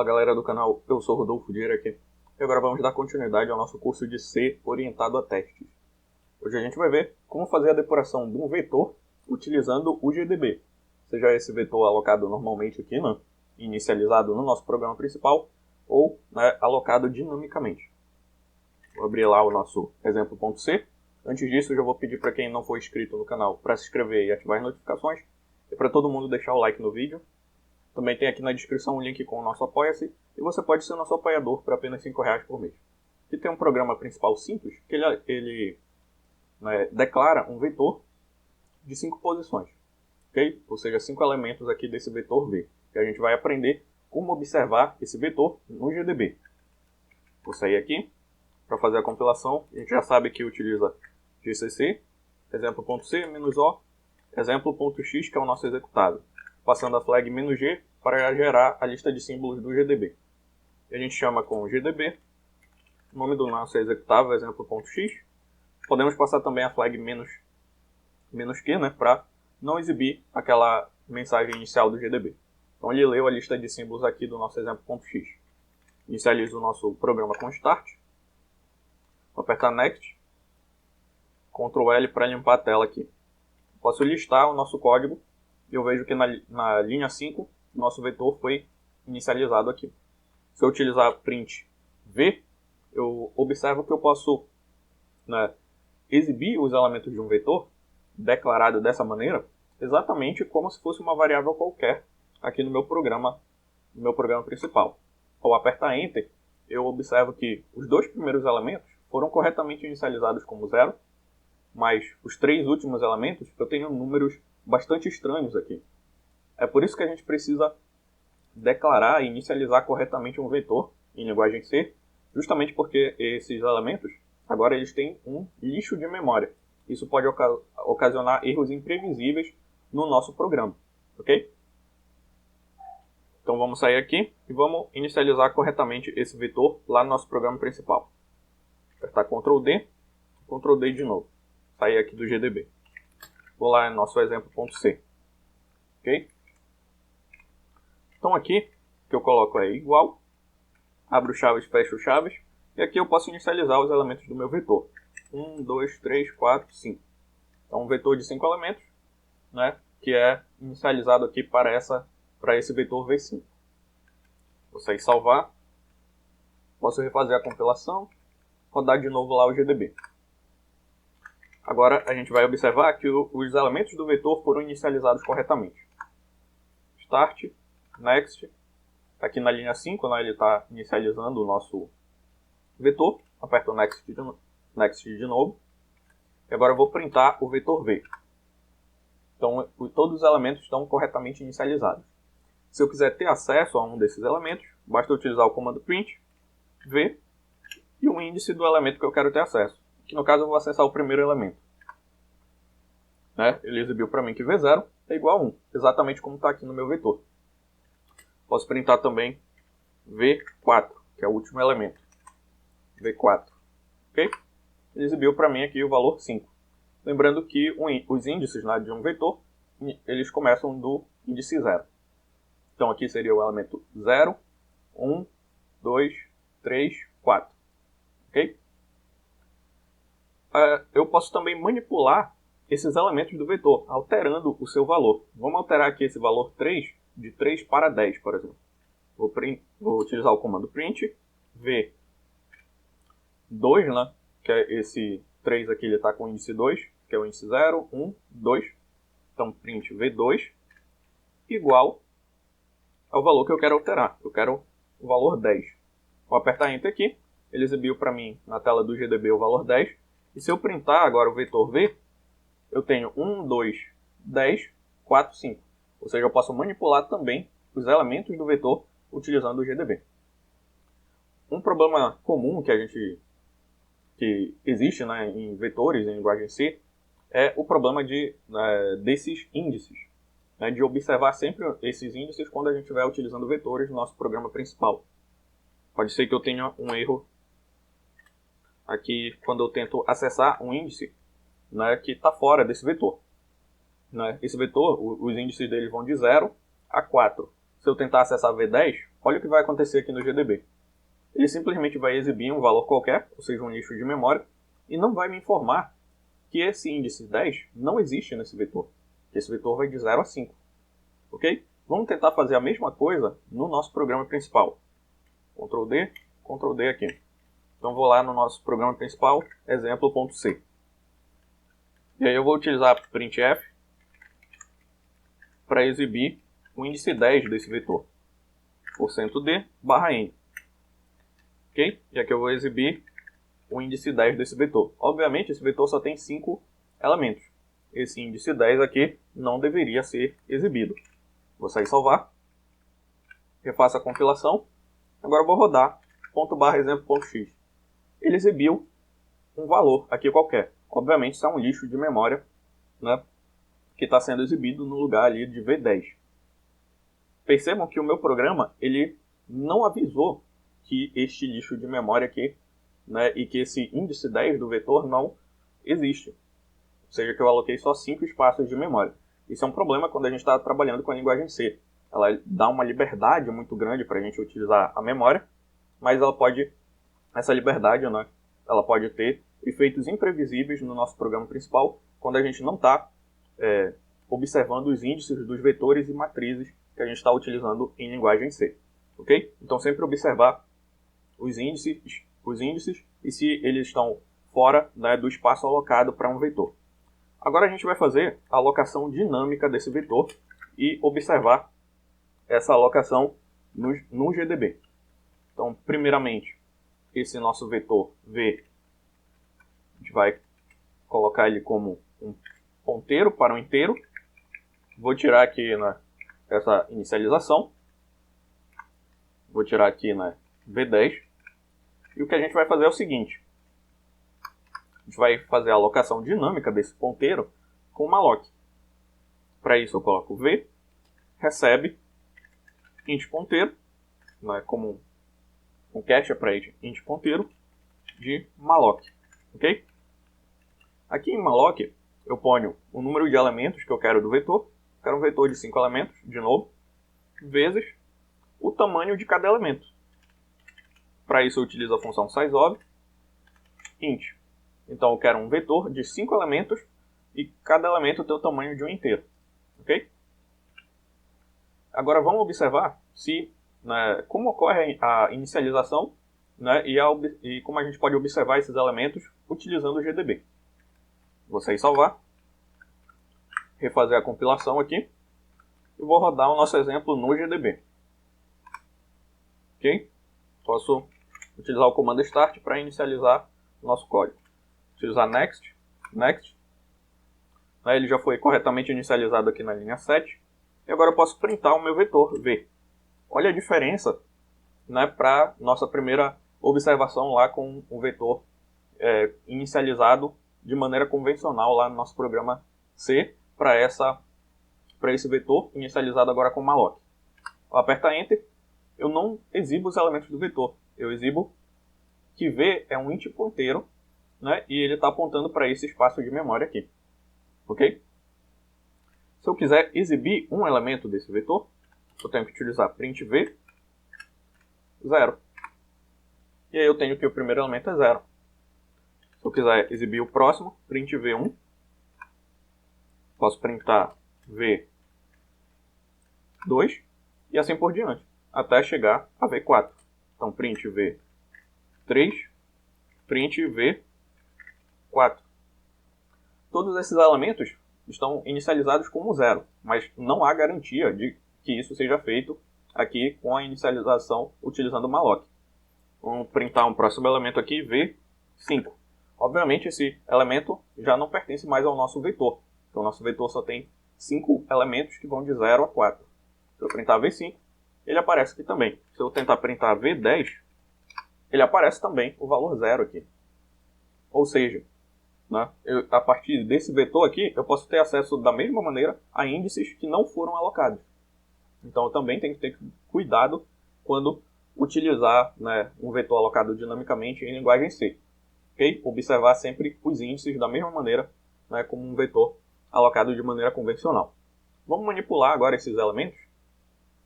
galera do canal, eu sou Rodolfo Dieira aqui e agora vamos dar continuidade ao nosso curso de C orientado a testes. Hoje a gente vai ver como fazer a depuração de um vetor utilizando o GDB, seja esse vetor alocado normalmente aqui, né, inicializado no nosso programa principal, ou alocado dinamicamente. Vou abrir lá o nosso exemplo.c. Antes disso, eu já vou pedir para quem não for inscrito no canal para se inscrever e ativar as notificações, e para todo mundo deixar o like no vídeo. Também tem aqui na descrição um link com o nosso Apoia-se, e você pode ser nosso apoiador por apenas R$5 por mês. Aqui tem um programa principal simples, que ele declara um vetor de 5 posições, ok? Ou seja, 5 elementos aqui desse vetor V, que a gente vai aprender como observar esse vetor no GDB. Vou sair aqui para fazer a compilação. A gente já sabe que utiliza GCC, exemplo.c, -o, exemplo.x, que é o nosso executável, passando a flag "-g" para gerar a lista de símbolos do GDB. E a gente chama com GDB, o nome do nosso executável, exemplo.x. Podemos passar também a flag "-q", para não exibir aquela mensagem inicial do GDB. Então ele leu a lista de símbolos aqui do nosso exemplo.x. Inicializo o nosso programa com start. Vou apertar next. Ctrl L para limpar a tela aqui. Posso listar o nosso código e eu vejo que na linha 5 nosso vetor foi inicializado aqui. Se eu utilizar print v, eu observo que eu posso exibir os elementos de um vetor declarado dessa maneira, exatamente como se fosse uma variável qualquer aqui no meu programa principal. Ao apertar Enter, eu observo que os 2 primeiros elementos foram corretamente inicializados como 0, mas os 3 últimos elementos eu tenho números bastante estranhos aqui. É por isso que a gente precisa declarar e inicializar corretamente um vetor em linguagem C, justamente porque esses elementos agora eles têm um lixo de memória. Isso pode ocasionar erros imprevisíveis no nosso programa, ok? Então vamos sair aqui e vamos inicializar corretamente esse vetor lá no nosso programa principal. Apertar Ctrl D de novo. Sair aqui do GDB. Vou lá no nosso exemplo.c. Ok? Então aqui, o que eu coloco é igual, abro chaves, fecho chaves, e aqui eu posso inicializar os elementos do meu vetor. 1, 2, 3, 4, 5. Então um vetor de 5 elementos, que é inicializado aqui para esse vetor V5. Vou sair salvar, posso refazer a compilação, rodar de novo lá o GDB. Agora a gente vai observar que os elementos do vetor foram inicializados corretamente. Start, Next, aqui na linha 5, ele está inicializando o nosso vetor. Aperto Next de novo. E agora eu vou printar o vetor V. Então todos os elementos estão corretamente inicializados. Se eu quiser ter acesso a um desses elementos, basta utilizar o comando print, V, e o índice do elemento que eu quero ter acesso. Que no caso eu vou acessar o primeiro elemento. Ele exibiu para mim que V0 é igual a 1, exatamente como está aqui no meu vetor. Posso printar também V4, que é o último elemento. V4. Ok? Ele exibiu para mim aqui o valor 5. Lembrando que os índices de um vetor, eles começam do índice 0. Então aqui seria o elemento 0, 1, 2, 3, 4. Ok? Eu posso também manipular esses elementos do vetor, alterando o seu valor. Vamos alterar aqui esse valor 3, de 3 para 10, por exemplo. Vou utilizar o comando print, V2, que é esse 3 aqui, ele está com o índice 2, que é o índice 0, 1, 2. Então, print V2 igual ao valor que eu quero alterar. Eu quero o valor 10. Vou apertar Enter aqui, ele exibiu para mim na tela do GDB o valor 10. E se eu printar agora o vetor V, eu tenho 1, 2, 10, 4, 5. Ou seja, eu posso manipular também os elementos do vetor utilizando o GDB. Um problema comum que existe em vetores, em linguagem C, é o problema desses índices. De observar sempre esses índices quando a gente estiver utilizando vetores no nosso programa principal. Pode ser que eu tenha um erro aqui quando eu tento acessar um índice que está fora desse vetor. Esse vetor, os índices dele vão de 0 a 4. se eu tentar acessar V10, olha o que vai acontecer aqui no GDB. Ele simplesmente vai exibir um valor qualquer, ou seja, um lixo de memória, e não vai me informar que esse índice 10 não existe nesse vetor. Esse vetor vai de 0 a 5. Ok? Vamos tentar fazer a mesma coisa no nosso programa principal. Ctrl D aqui. Então vou lá no nosso programa principal, exemplo.c. E aí eu vou utilizar printf para exibir o índice 10 desse vetor. %d barra n. Ok? E aqui eu vou exibir o índice 10 desse vetor. Obviamente esse vetor só tem 5 elementos. Esse índice 10 aqui não deveria ser exibido. Vou sair e salvar. Refaço a compilação. Agora eu vou rodar ./exemplo.x. Ele exibiu um valor aqui qualquer. Obviamente isso é um lixo de memória, né, que está sendo exibido no lugar ali de V10. Percebam que o meu programa ele não avisou que este lixo de memória aqui, né, e que esse índice 10 do vetor não existe. Ou seja, que eu aloquei só 5 espaços de memória. Isso é um problema quando a gente está trabalhando com a linguagem C. Ela dá uma liberdade muito grande para a gente utilizar a memória, mas essa liberdade, né, ela pode ter efeitos imprevisíveis no nosso programa principal quando a gente não está observando os índices dos vetores e matrizes que a gente está utilizando em linguagem C. Ok? Então sempre observar os índices e se eles estão fora, né, do espaço alocado para um vetor. Agora a gente vai fazer a alocação dinâmica desse vetor e observar essa alocação no GDB. Então, primeiramente, esse nosso vetor V, a gente vai colocar ele como um ponteiro para um inteiro. Vou tirar aqui, né, essa inicialização. Vou tirar aqui, né, V10. E o que a gente vai fazer é o seguinte. A gente vai fazer a alocação dinâmica desse ponteiro com malloc. Para isso eu coloco V, recebe, int ponteiro, né, como um cache para int ponteiro, de malloc. Ok? Aqui em malloc eu ponho o número de elementos que eu quero do vetor. Quero um vetor de 5 elementos, de novo, vezes o tamanho de cada elemento. Para isso eu utilizo a função sizeOf, int. Então eu quero um vetor de 5 elementos e cada elemento tem o tamanho de um inteiro. Ok? Agora vamos observar se, né, como ocorre a inicialização, né, e como a gente pode observar esses elementos utilizando o GDB. Vou sair e salvar. Refazer a compilação aqui. E vou rodar o nosso exemplo no GDB. Ok? Posso utilizar o comando start para inicializar o nosso código. Utilizar next. Ele já foi corretamente inicializado aqui na linha 7. E agora eu posso printar o meu vetor V. Olha a diferença, né, para nossa primeira observação lá com o vetor inicializado de maneira convencional lá no nosso programa C para esse vetor inicializado agora com malloc. Eu aperto Enter, eu não exibo os elementos do vetor, eu exibo que V é um int ponteiro, né, e ele está apontando para esse espaço de memória aqui. Ok? Se eu quiser exibir um elemento desse vetor, eu tenho que utilizar print V 0. E aí eu tenho que o primeiro elemento é 0. Se eu quiser exibir o próximo, print V1. Posso printar V2 e assim por diante, até chegar a V4. Então print V3, print V4. Todos esses elementos estão inicializados como 0, mas não há garantia de que isso seja feito aqui com a inicialização utilizando o malloc. Vamos printar um próximo elemento aqui, V5. Obviamente esse elemento já não pertence mais ao nosso vetor. Então o nosso vetor só tem 5 elementos que vão de 0 a 4. Se eu printar V5, ele aparece aqui também. Se eu tentar printar V10, ele aparece também o valor 0 aqui. Ou seja, né, a partir desse vetor aqui, eu posso ter acesso da mesma maneira a índices que não foram alocados. Então eu também tenho que ter cuidado quando utilizar, né, um vetor alocado dinamicamente em linguagem C. Okay? Observar sempre os índices da mesma maneira, né, como um vetor alocado de maneira convencional. Vamos manipular agora esses elementos.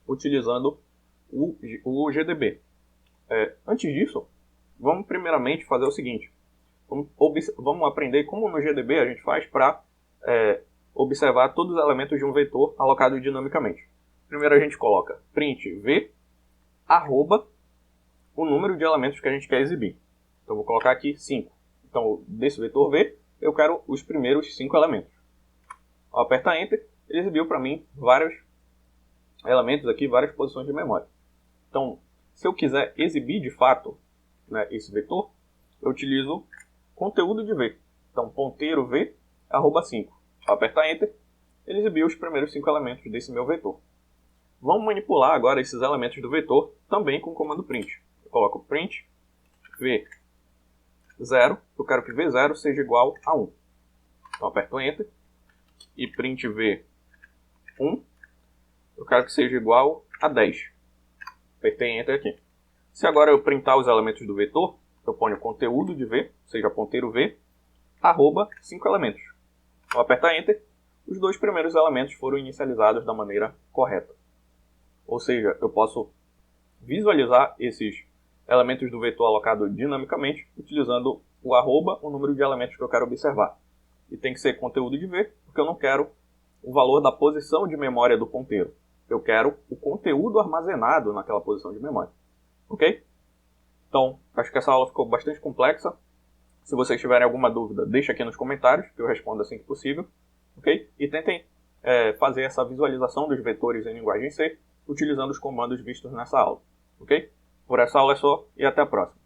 utilizando o GDB. Antes disso, vamos primeiramente fazer o seguinte. Vamos aprender como no GDB a gente faz para observar todos os elementos de um vetor alocado dinamicamente. Primeiro a gente coloca print v, arroba, o número de elementos que a gente quer exibir. Então vou colocar aqui 5. Então desse vetor v, eu quero os primeiros 5 elementos. Ao apertar Enter, ele exibiu para mim vários elementos aqui, várias posições de memória. Então, se eu quiser exibir de fato, né, esse vetor, eu utilizo conteúdo de v. Então, ponteiro v, arroba 5. Ao apertar Enter, ele exibiu os primeiros 5 elementos desse meu vetor. Vamos manipular agora esses elementos do vetor também com o comando print. Eu coloco print v0, eu quero que v0 seja igual a 1. Então, aperto Enter. E print v1, eu quero que seja igual a 10. Apertei Enter aqui. Se agora eu printar os elementos do vetor, eu ponho conteúdo de v, ou seja, ponteiro v, arroba 5 elementos. Ao apertar Enter, os 2 primeiros elementos foram inicializados da maneira correta. Ou seja, eu posso visualizar esses elementos do vetor alocado dinamicamente, utilizando o arroba, o número de elementos que eu quero observar. E tem que ser conteúdo de v, porque eu não quero o valor da posição de memória do ponteiro. Eu quero o conteúdo armazenado naquela posição de memória. Ok? Então, acho que essa aula ficou bastante complexa. Se vocês tiverem alguma dúvida, deixa aqui nos comentários, que eu respondo assim que possível. Ok? E tentem fazer essa visualização dos vetores em linguagem C, utilizando os comandos vistos nessa aula. Ok? Por essa aula é só, e até a próxima.